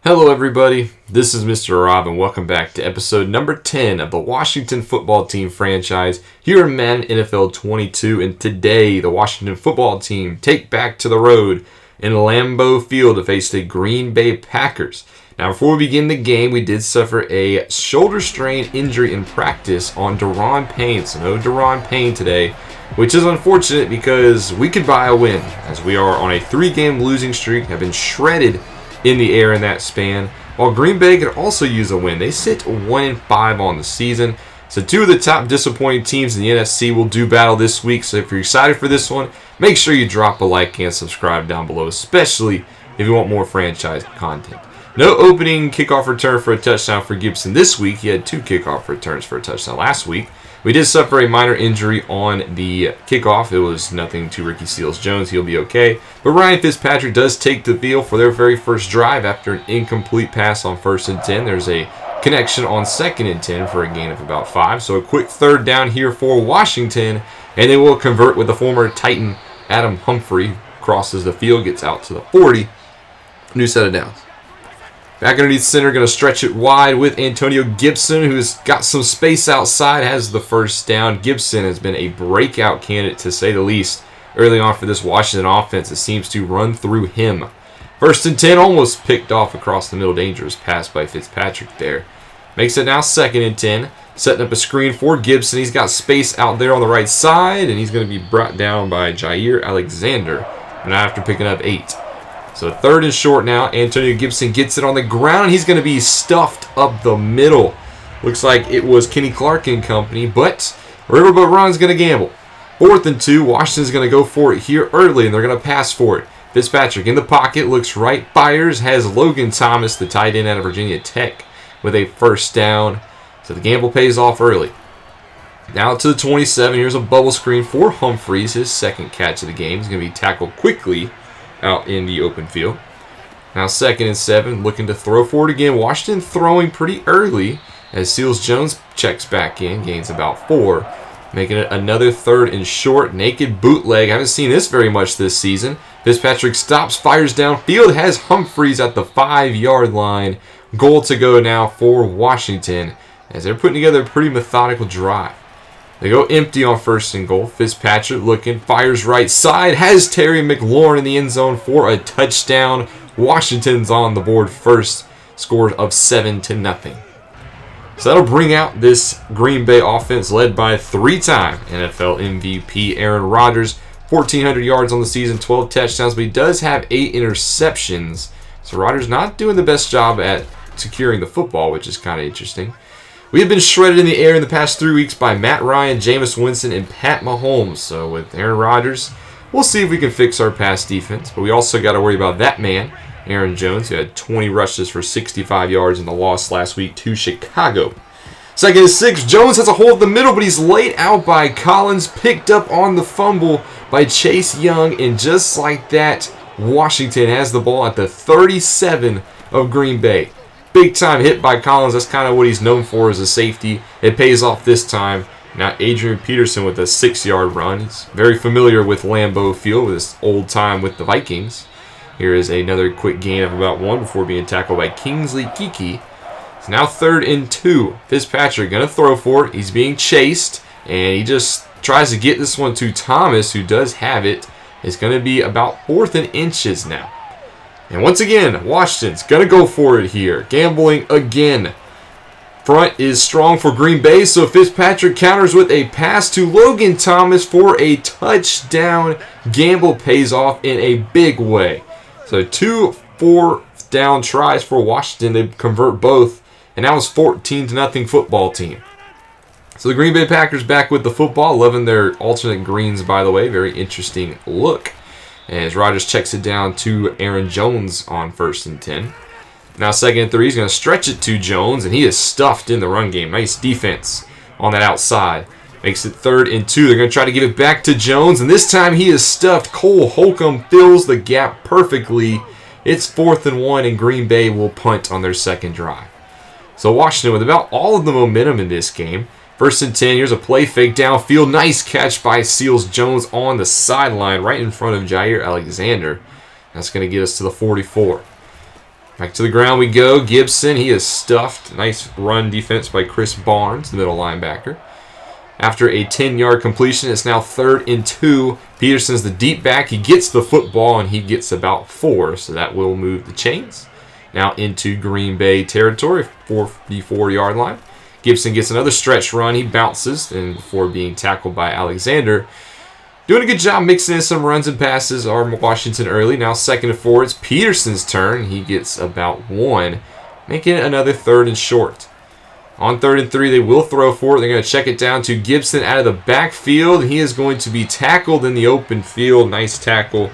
Hello everybody, this is Mr. Rob and welcome back to episode number 10 of the Washington football team franchise here in Madden NFL 22. And today the Washington football team take back to the road in Lambeau Field to face the Green Bay Packers. Now before we begin the game, we did suffer a shoulder strain injury in practice on Daron Payne. So no Daron Payne today, which is unfortunate because we could buy a win as we are on a 3-game losing streak, have been shredded in the air in that span, while Green Bay could also use a win. They sit 1-5 on the season. So two of the top disappointing teams in the NFC will do battle this week. So if you're excited for this one, make sure you drop a like and subscribe down below, especially if you want more franchise content. No opening kickoff return for a touchdown for Gibson this week. He had 2 kickoff returns for a touchdown last week. We did suffer a minor injury on the kickoff. It was nothing to Ricky Seals-Jones. He'll be okay. But Ryan Fitzpatrick does take the field for their very first drive after an incomplete pass on 1st and 10. There's a connection on 2nd and 10 for a gain of about 5. So a quick 3rd down here for Washington. And they will convert with the former Titan Adam Humphrey. Crosses the field, gets out to the 40. New set of downs. Back underneath center, going to stretch it wide with Antonio Gibson, who's got some space outside, has the first down. Gibson has been a breakout candidate, to say the least, early on for this Washington offense. It seems to run through him. 1st and 10, almost picked off across the middle. Dangerous pass by Fitzpatrick there. Makes it now 2nd and 10. Setting up a screen for Gibson. He's got space out there on the right side, and he's going to be brought down by Jair Alexander. And after picking up 8. So 3rd and short now. Antonio Gibson gets it on the ground. He's going to be stuffed up the middle. Looks like it was Kenny Clark and company, but Riverboat Ron's going to gamble. 4th and 2. Washington's going to go for it here early, and they're going to pass for it. Fitzpatrick in the pocket, looks right, fires, has Logan Thomas, the tight end out of Virginia Tech, with a 1st down. So the gamble pays off early. Now to the 27. Here's a bubble screen for Humphreys, his 2nd catch of the game. He's going to be tackled quickly out in the open field. Now 2nd and 7, looking to throw for it again. Washington throwing pretty early as Seals-Jones checks back in, gains about 4, making it another 3rd and short. Naked bootleg. I haven't seen this very much this season. Fitzpatrick stops, fires downfield, has Humphreys at the 5-yard line. Goal to go now for Washington as they're putting together a pretty methodical drive. They go empty on 1st and goal. Fitzpatrick looking, fires right side, has Terry McLaurin in the end zone for a touchdown. Washington's on the board first, score of 7-0. So that'll bring out this Green Bay offense led by 3-time NFL MVP Aaron Rodgers. 1,400 yards on the season, 12 touchdowns, but he does have 8 interceptions. So Rodgers not doing the best job at securing the football, which is kind of interesting. We have been shredded in the air in the past 3 weeks by Matt Ryan, Jameis Winston, and Pat Mahomes. So with Aaron Rodgers, we'll see if we can fix our pass defense. But we also got to worry about that man, Aaron Jones, who had 20 rushes for 65 yards in the loss last week to Chicago. 2nd and 6, Jones has a hole in the middle, but he's laid out by Collins, picked up on the fumble by Chase Young, and just like that, Washington has the ball at the 37 of Green Bay. Big time hit by Collins. That's kind of what he's known for as a safety. It pays off this time. Now Adrian Peterson with a 6-yard run. He's very familiar with Lambeau Field with his old time with the Vikings. Here is another quick gain of about 1 before being tackled by Kingsley Kiki. It's now 3rd and 2. Fitzpatrick going to throw for it. He's being chased, and he just tries to get this one to Thomas, who does have it. It's going to be about 4th and inches now. And once again, Washington's going to go for it here. Gambling again. Front is strong for Green Bay, so Fitzpatrick counters with a pass to Logan Thomas for a touchdown. Gamble pays off in a big way. So 2 4th down tries for Washington. They convert both, and that was 14-0 football team. So the Green Bay Packers back with the football. Loving their alternate greens, by the way. Very interesting look. As Rodgers checks it down to Aaron Jones on 1st and 10. Now 2nd and 3, he's going to stretch it to Jones, and he is stuffed in the run game. Nice defense on that outside. Makes it 3rd and 2. They're going to try to give it back to Jones, and this time he is stuffed. Cole Holcomb fills the gap perfectly. It's 4th and 1, and Green Bay will punt on their 2nd drive. So Washington with about all of the momentum in this game. 1st and 10, here's a play fake downfield. Nice catch by Seals-Jones on the sideline right in front of Jair Alexander. That's going to get us to the 44. Back to the ground we go. Gibson, he is stuffed. Nice run defense by Chris Barnes, the middle linebacker. After a 10-yard completion, it's now 3rd and 2. Peterson's the deep back. He gets the football, and he gets about 4, so that will move the chains. Now into Green Bay territory, the 4-yard line. Gibson gets another stretch run. He bounces and before being tackled by Alexander. Doing a good job mixing in some runs and passes are Washington early. Now 2nd and 4. It's Peterson's turn. He gets about 1, making it another 3rd and short. On 3rd and 3, they will throw for it. They're going to check it down to Gibson out of the backfield. He is going to be tackled in the open field. Nice tackle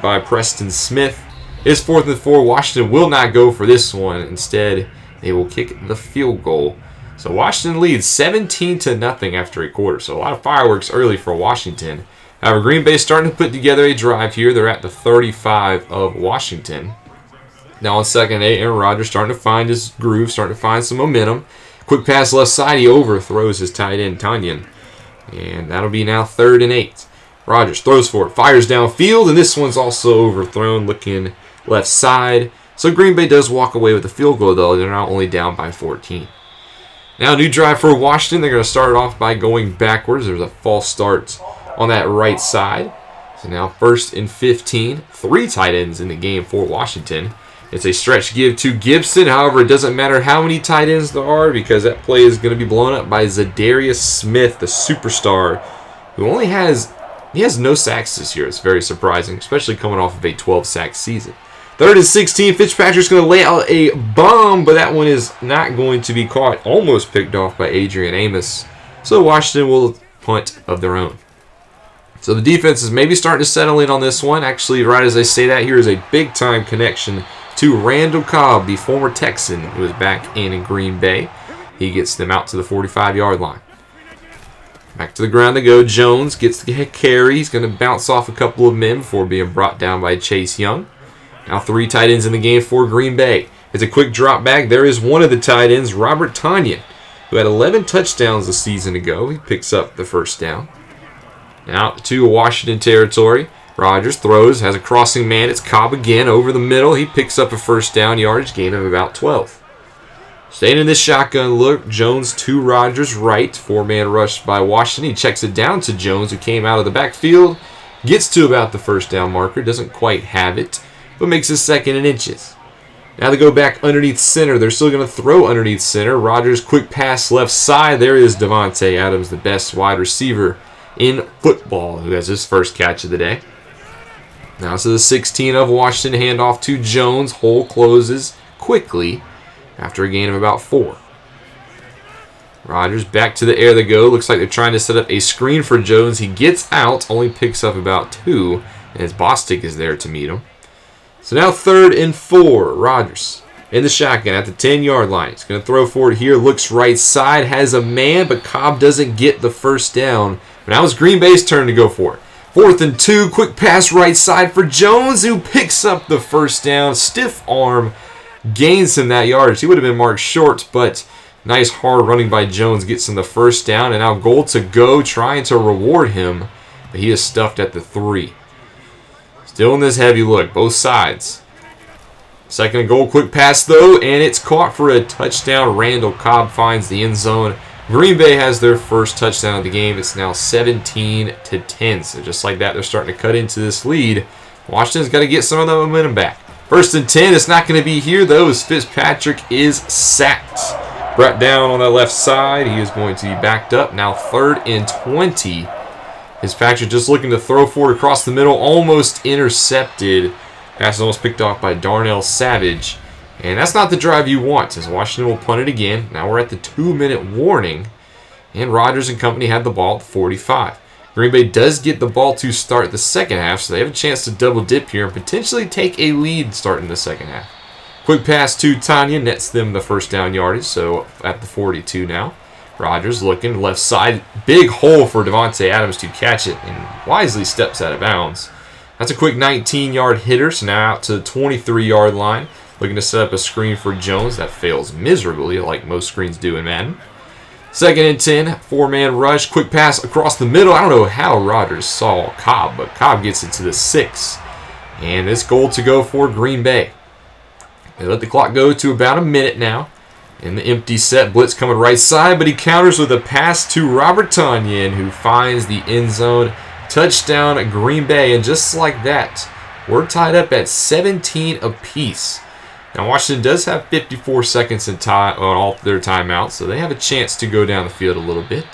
by Preston Smith. It's 4th and 4. Washington will not go for this one. Instead, they will kick the field goal. So Washington leads 17-0 after a quarter. So a lot of fireworks early for Washington. However, Green Bay starting to put together a drive here. They're at the 35 of Washington. Now on 2nd and 8, Aaron Rodgers starting to find his groove, starting to find some momentum. Quick pass left side. He overthrows his tight end, Tanyan. And that'll be now 3rd and 8. Rodgers throws for it, fires downfield, and this one's also overthrown, looking left side. So Green Bay does walk away with the field goal, though. They're now only down by 14. Now, new drive for Washington. They're going to start it off by going backwards. There's a false start on that right side. So now 1st and 15. 3 tight ends in the game for Washington. It's a stretch give to Gibson. However, it doesn't matter how many tight ends there are because that play is going to be blown up by Zadarius Smith, the superstar, who only has no sacks this year. It's very surprising, especially coming off of a 12-sack season. 3rd and 16. Fitzpatrick's going to lay out a bomb, but that one is not going to be caught. Almost picked off by Adrian Amos. So Washington will punt of their own. So the defense is maybe starting to settle in on this one. Actually, right as I say that, here is a big-time connection to Randall Cobb, the former Texan who is back in Green Bay. He gets them out to the 45-yard line. Back to the ground they go. Jones gets the carry. He's going to bounce off a couple of men before being brought down by Chase Young. Now 3 tight ends in the game for Green Bay. It's a quick drop back. There is one of the tight ends, Robert Tonyan, who had 11 touchdowns a season ago. He picks up the first down. Now to Washington territory. Rodgers throws, has a crossing man. It's Cobb again over the middle. He picks up a first down, yardage gain of about 12. Staying in this shotgun look, Jones to Rodgers right. 4-man rush by Washington. He checks it down to Jones, who came out of the backfield. Gets to about the first down marker. Doesn't quite have it, but makes his 2nd and inches. Now they go back underneath center. They're still going to throw underneath center. Rodgers, quick pass left side. There is Davante Adams, the best wide receiver in football, who has his first catch of the day. Now to the 16 of Washington. Handoff to Jones. Hole closes quickly after a gain of about 4. Rodgers back to the air they go. Looks like they're trying to set up a screen for Jones. He gets out, only picks up about 2, and his Bostic is there to meet him. So now 3rd and 4. Rodgers in the shotgun at the 10-yard line. He's going to throw for it here. Looks right side. Has a man, but Cobb doesn't get the first down. But now it's Green Bay's turn to go for it. 4th and 2. Quick pass right side for Jones, who picks up the first down. Stiff arm gains him that yardage. He would have been marked short, but nice hard running by Jones gets him the first down. And now goal to go, trying to reward him. But he is stuffed at the 3. Still in this heavy look, both sides. 2nd and goal, quick pass though, and it's caught for a touchdown. Randall Cobb finds the end zone. Green Bay has their first touchdown of the game. It's now 17-10. So just like that, they're starting to cut into this lead. Washington's got to get some of the momentum back. 1st and 10. It's not going to be here, though, as Fitzpatrick is sacked. Brought down on the left side. He is going to be backed up. Now 3rd and 20. Fitzpatrick just looking to throw forward across the middle. Almost intercepted. Pass is almost picked off by Darnell Savage. And that's not the drive you want, as Washington will punt it again. Now we're at the 2-minute warning. And Rodgers and company had the ball at 45. Green Bay does get the ball to start the second half, so they have a chance to double dip here and potentially take a lead starting the second half. Quick pass to Tanya nets them the first down yardage, so at the 42 now. Rodgers looking left side. Big hole for Davante Adams to catch it, and wisely steps out of bounds. That's a quick 19-yard hitter, so now out to the 23-yard line. Looking to set up a screen for Jones. That fails miserably, like most screens do in Madden. 2nd and 10, 4-man rush. Quick pass across the middle. I don't know how Rodgers saw Cobb, but Cobb gets it to the 6. And it's goal to go for Green Bay. They let the clock go to about a minute now. In the empty set, blitz coming right side, but he counters with a pass to Robert Tonyan, who finds the end zone. Touchdown, Green Bay, and just like that, we're tied up at 17 apiece. Now, Washington does have 54 seconds in time on all their timeouts, so they have a chance to go down the field a little bit.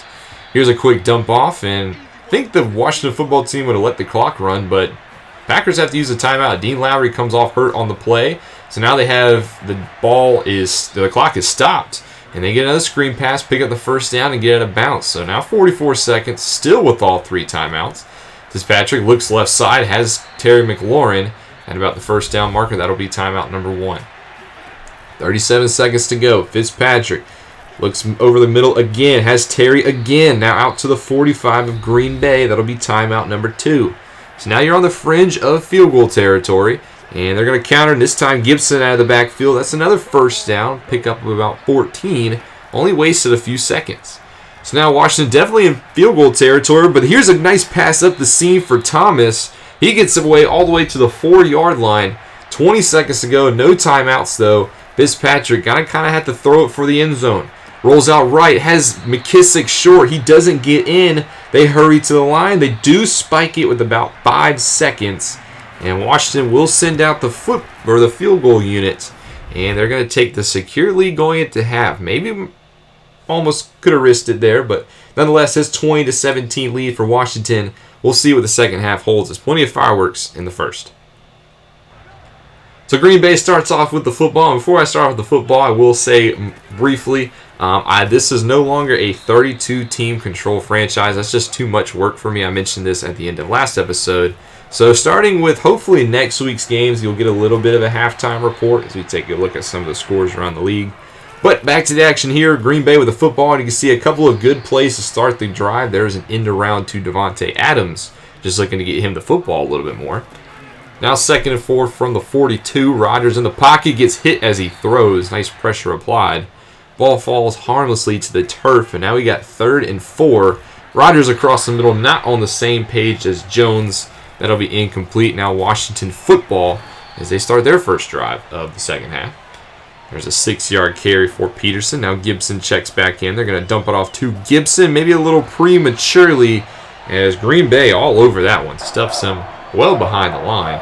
Here's a quick dump off, and I think the Washington football team would have let the clock run, but Packers have to use a timeout. Dean Lowry comes off hurt on the play. So now they have the clock is stopped. And they get another screen pass, pick up the first down, and get out of bounds. So now 44 seconds, still with all 3 timeouts. Fitzpatrick looks left side, has Terry McLaurin at about the first down marker. That'll be timeout number 1. 37 seconds to go. Fitzpatrick looks over the middle again, has Terry again. Now out to the 45 of Green Bay. That'll be timeout number 2. So now you're on the fringe of field goal territory. And they're going to counter, and this time Gibson out of the backfield. That's another first down, pick up of about 14. Only wasted a few seconds. So now Washington definitely in field goal territory, but here's a nice pass up the seam for Thomas. He gets away all the way to the 4-yard line. 20 seconds to go, no timeouts though. Fitzpatrick kind of had to throw it for the end zone. Rolls out right, has McKissick short. He doesn't get in. They hurry to the line. They do spike it with about 5 seconds. And Washington will send out the field goal unit, and they're going to take the secure lead going into half. Maybe almost could have risked it there, but nonetheless, this 20-17 lead for Washington. We'll see what the second half holds. There's plenty of fireworks in the first. So Green Bay starts off with the football. And before I start with the football, I will say briefly, this is no longer a 32-team control franchise. That's just too much work for me. I mentioned this at the end of last episode. So starting with hopefully next week's games, you'll get a little bit of a halftime report as we take a look at some of the scores around the league. But back to the action here. Green Bay with the football, and you can see a couple of good plays to start the drive. There's an end around to Devontae Adams, just looking to get him the football a little bit more. Now 2nd and 4 from the 42. Rodgers in the pocket, gets hit as he throws. Nice pressure applied. Ball falls harmlessly to the turf, and now we got 3rd and 4. Rodgers across the middle, not on the same page as Jones. That'll be incomplete. Now Washington football as they start their first drive of the second half. There's a 6-yard carry for Peterson. Now Gibson checks back in. They're going to dump it off to Gibson, maybe a little prematurely, as Green Bay all over that one. Stuffs him well behind the line.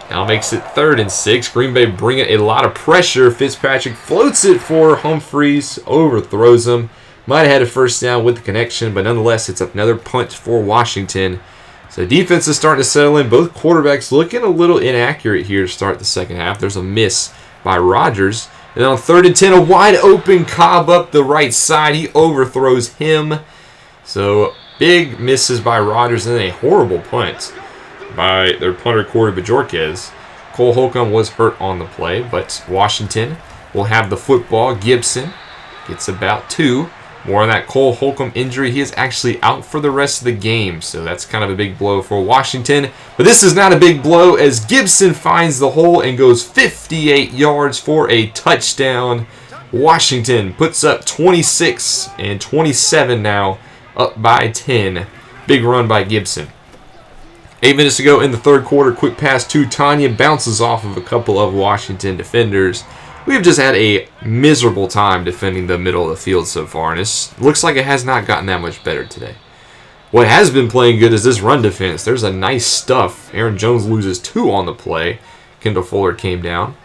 Now makes it 3rd and 6. Green Bay bringing a lot of pressure. Fitzpatrick floats it for Humphries, overthrows him. Might have had a first down with the connection, but nonetheless, it's another punt for Washington. So defense is starting to settle in. Both quarterbacks looking a little inaccurate here to start the second half. There's a miss by Rodgers. And on 3rd and 10, a wide open Cobb up the right side. He overthrows him. So big misses by Rodgers and then a horrible punt by their punter Corey Bajorquez. Cole Holcomb was hurt on the play, but Washington will have the football. Gibson gets about 2. More on that Cole Holcomb injury. He is actually out for the rest of the game, so that's kind of a big blow for Washington. But this is not a big blow as Gibson finds the hole and goes 58 yards for a touchdown. Washington puts up 26 and 27 now, up by 10. Big run by Gibson. 8 minutes to go in the third quarter. Quick pass to Tanya, bounces off of a couple of Washington defenders. We've just had a miserable time defending the middle of the field so far, and it looks like it has not gotten that much better today. What has been playing good is this run defense. There's a nice stuff. Aaron Jones loses 2 on the play. Kendall Fuller came down.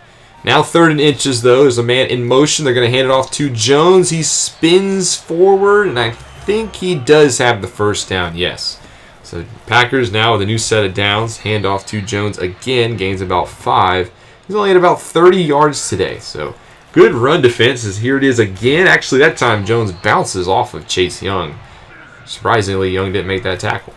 Now 3rd and inches, though. There's a man in motion. They're going to hand it off to Jones. He spins forward, and I think he does have the first down, yes. So Packers now with a new set of downs. Hand off to Jones again. Gains about 5. He's only at about 30 yards today. So good run defense as here it is again. Actually, that time Jones bounces off of Chase Young. Surprisingly, Young didn't make that tackle.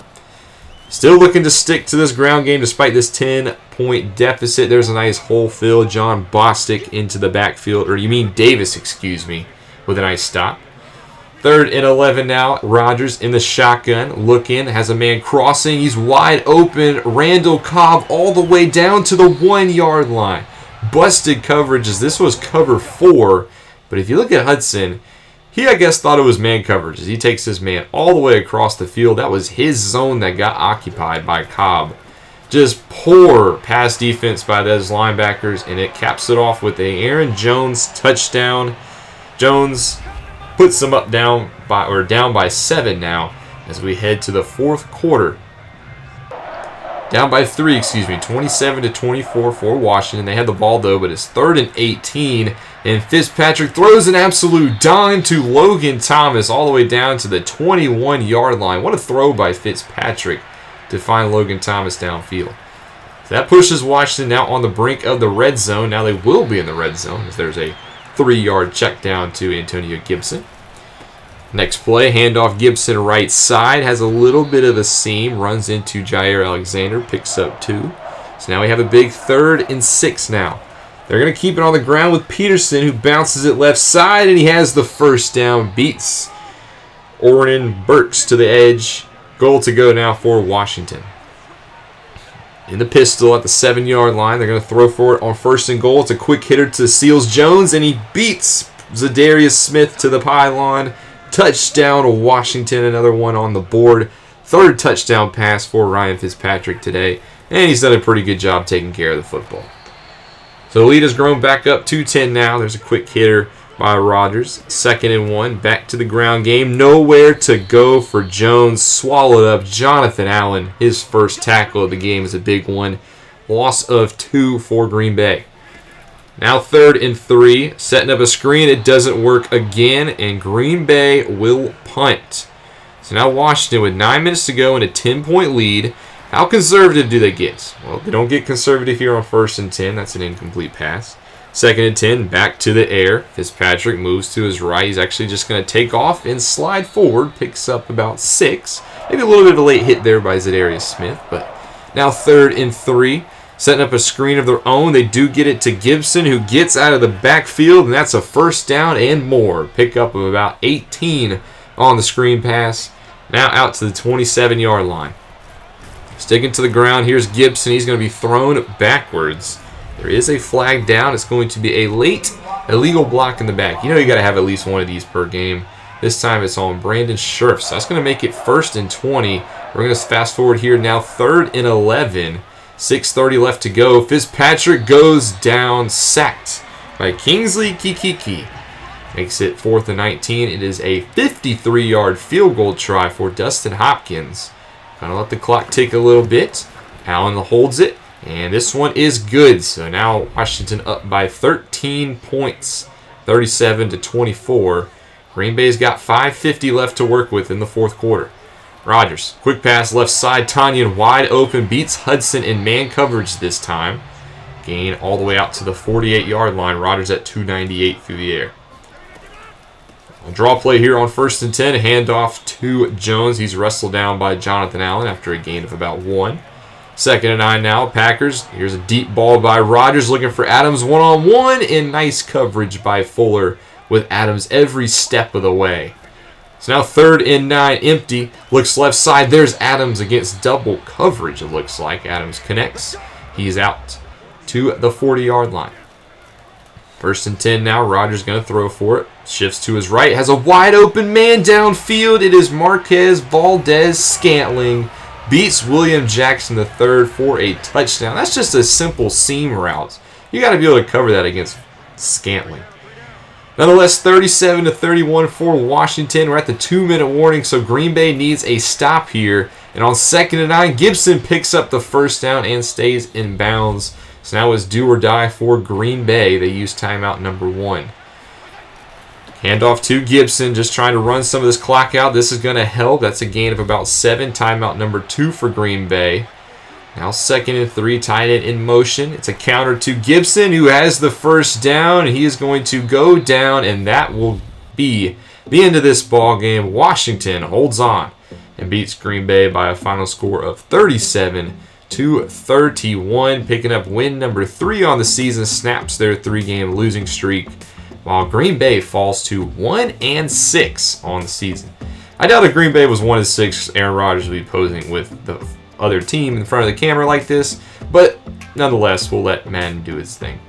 Still looking to stick to this ground game despite this 10-point deficit. There's a nice hole fill. John Bostic into the backfield. Or you mean Davis, excuse me, with a nice stop. 3rd and 11 now. Rodgers in the shotgun. Looking. Has a man crossing. He's wide open. Randall Cobb all the way down to the 1-yard line. Busted coverage as this was cover 4. But if you look at Hudson, he, I guess, thought it was man coverage as he takes this man all the way across the field. That was his zone that got occupied by Cobb. Just poor pass defense by those linebackers, and it caps it off with a Aaron Jones touchdown. Jones puts them down by 7 now as we head to the fourth quarter. Down by 3, 27-24 for Washington. They had the ball though, but it's 3rd and 18. And Fitzpatrick throws an absolute dime to Logan Thomas all the way down to the 21-yard line. What a throw by Fitzpatrick to find Logan Thomas downfield. So that pushes Washington now on the brink of the red zone. Now they will be in the red zone as there's a 3-yard check down to Antonio Gibson. Next play, handoff Gibson right side, has a little bit of a seam, runs into Jair Alexander, picks up 2. So now we have a big 3rd and 6 now. They're going to keep it on the ground with Peterson, who bounces it left side, and he has the first down, beats Oren Burks to the edge. Goal to go now for Washington. In the pistol at the 7-yard line, they're going to throw for it on 1st and goal. It's a quick hitter to Seals Jones, and he beats Zadarius Smith to the pylon. Touchdown, Washington, another one on the board. 3rd touchdown pass for Ryan Fitzpatrick today, and he's done a pretty good job taking care of the football. So the lead has grown back up to 10 now. There's a quick hitter by Rodgers. 2nd and 1, back to the ground game. Nowhere to go for Jones. Swallowed up Jonathan Allen. His first tackle of the game is a big one. Loss of 2 for Green Bay. Now 3rd and 3, setting up a screen. It doesn't work again, and Green Bay will punt. So now Washington with 9 minutes to go and a 10-point lead. How conservative do they get? Well, they don't get conservative here on 1st and 10. That's an incomplete pass. 2nd and 10, back to the air. Fitzpatrick moves to his right. He's actually just going to take off and slide forward. Picks up about 6. Maybe a little bit of a late hit there by Zadarius Smith, but now 3rd and 3. Setting up a screen of their own. They do get it to Gibson, who gets out of the backfield, and that's a 1st down and more. Pickup of about 18 on the screen pass. Now out to the 27-yard line. Sticking to the ground, here's Gibson. He's going to be thrown backwards. There is a flag down. It's going to be a late illegal block in the back. You know you got to have at least one of these per game. This time it's on Brandon Scherf. So that's going to make it 1st and 20. We're going to fast forward here now, 3rd and 11. 6:30 left to go. Fitzpatrick goes down, sacked by Kingsley Kikiki. Makes it 4th and 19. It is a 53-yard field goal try for Dustin Hopkins. Gonna let the clock tick a little bit. Allen holds it, and this one is good. So now Washington up by 13 points, 37-24. Green Bay's got 5:50 left to work with in the fourth quarter. Rodgers, quick pass left side. Tanyan wide open, beats Hudson in man coverage this time. Gain all the way out to the 48-yard line. Rodgers at 298 through the air. A draw play here on 1st and 10. Handoff to Jones. He's wrestled down by Jonathan Allen after a gain of about 1. 2nd and 9 now. Packers. Here's a deep ball by Rodgers looking for Adams one-on-one, and nice coverage by Fuller with Adams every step of the way. So now 3rd and 9, empty. Looks left side. There's Adams against double coverage, it looks like. Adams connects. He's out to the 40-yard line. 1st and 10 now. Rodgers going to throw for it. Shifts to his right. Has a wide open man downfield. It is Marquez Valdez-Scantling. Beats William Jackson III for a touchdown. That's just a simple seam route. You got to be able to cover that against Scantling. Nonetheless, 37-31 for Washington. We're at the 2-minute warning, so Green Bay needs a stop here. And on 2nd and 9, Gibson picks up the 1st down and stays in bounds. So now it's do or die for Green Bay. They use timeout number 1. Handoff to Gibson, just trying to run some of this clock out. This is going to help. That's a gain of about 7. Timeout number 2 for Green Bay. Now 2nd and 3, tight end in motion. It's a counter to Gibson, who has the 1st down. He is going to go down, and that will be the end of this ball game. Washington holds on and beats Green Bay by a final score of 37-31, picking up win number 3 on the season, snaps their 3-game losing streak, while Green Bay falls to 1-6 on the season. I doubt if Green Bay was 1-6, Aaron Rodgers would be posing with the other team in front of the camera like this, but nonetheless, we'll let Madden do his thing.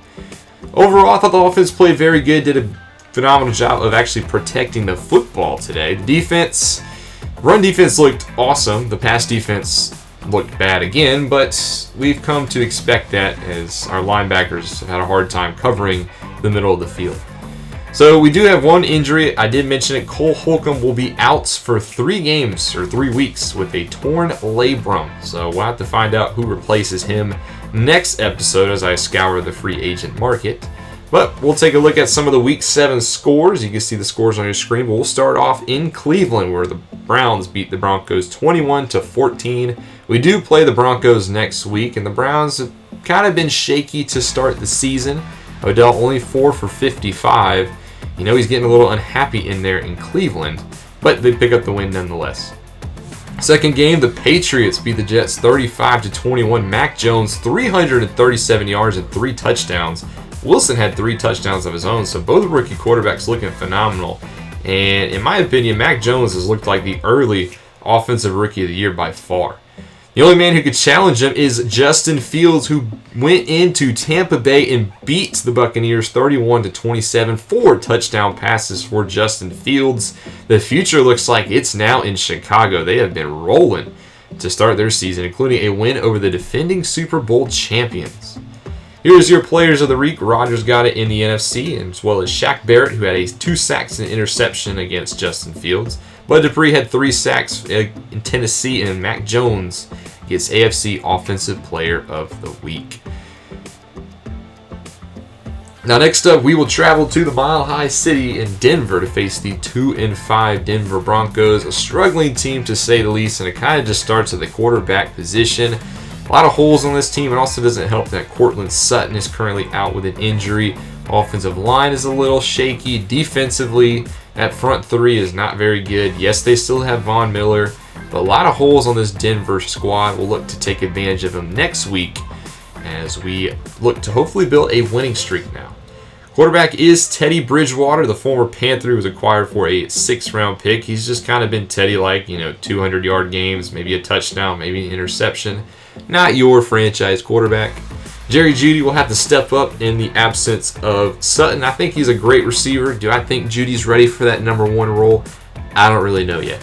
Overall, I thought the offense played very good, did a phenomenal job of actually protecting the football today. The defense, run defense looked awesome. The pass defense looked bad again, but we've come to expect that as our linebackers have had a hard time covering the middle of the field. So we do have one injury. I did mention it. Cole Holcomb will be out for 3 games or 3 weeks with a torn labrum. So we'll have to find out who replaces him next episode as I scour the free agent market. But we'll take a look at some of the Week 7 scores. You can see the scores on your screen. But we'll start off in Cleveland, where the Browns beat the Broncos 21-14. We do play the Broncos next week, and the Browns have kind of been shaky to start the season. Odell only 4 for 55. You know he's getting a little unhappy in there in Cleveland, but they pick up the win nonetheless. Second game, the Patriots beat the Jets 35-21. Mac Jones, 337 yards and 3 touchdowns. Wilson had 3 touchdowns of his own, so both rookie quarterbacks looking phenomenal. And in my opinion, Mac Jones has looked like the early offensive rookie of the year by far. The only man who could challenge him is Justin Fields, who went into Tampa Bay and beat the Buccaneers 31-27. 4 touchdown passes for Justin Fields. The future looks like it's now in Chicago. They have been rolling to start their season, including a win over the defending Super Bowl champions. Here's your players of the week. Rodgers got it in the NFC, as well as Shaq Barrett, who had 2 sacks and an interception against Justin Fields. Bud Dupree had 3 sacks in Tennessee, and Mac Jones gets AFC Offensive Player of the Week. Now next up, we will travel to the Mile High City in Denver to face the 2-5 Denver Broncos, a struggling team to say the least, and it kind of just starts at the quarterback position. A lot of holes on this team. It also doesn't help that Cortland Sutton is currently out with an injury. Offensive line is a little shaky. Defensively, that front 3 is not very good. Yes, they still have Von Miller, but a lot of holes on this Denver squad. We'll look to take advantage of them next week as we look to hopefully build a winning streak now. Quarterback is Teddy Bridgewater, the former Panther who was acquired for a 6th-round pick. He's just kind of been Teddy-like, 200-yard games, maybe a touchdown, maybe an interception. Not your franchise quarterback. Jerry Jeudy will have to step up in the absence of Sutton. I think he's a great receiver. Do I think Judy's ready for that number 1 role? I don't really know yet.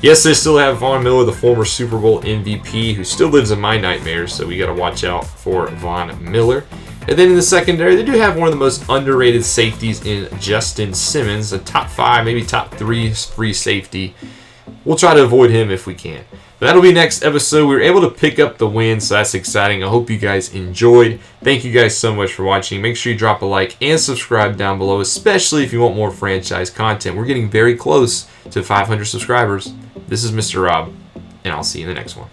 Yes, they still have Von Miller, the former Super Bowl MVP, who still lives in my nightmares, so we got to watch out for Von Miller. And then in the secondary, they do have one of the most underrated safeties in Justin Simmons, a top 5, maybe top 3 free safety. We'll try to avoid him if we can. That'll be next episode. We were able to pick up the win, so that's exciting. I hope you guys enjoyed. Thank you guys so much for watching. Make sure you drop a like and subscribe down below, especially if you want more franchise content. We're getting very close to 500 subscribers. This is Mr. Rob, and I'll see you in the next one.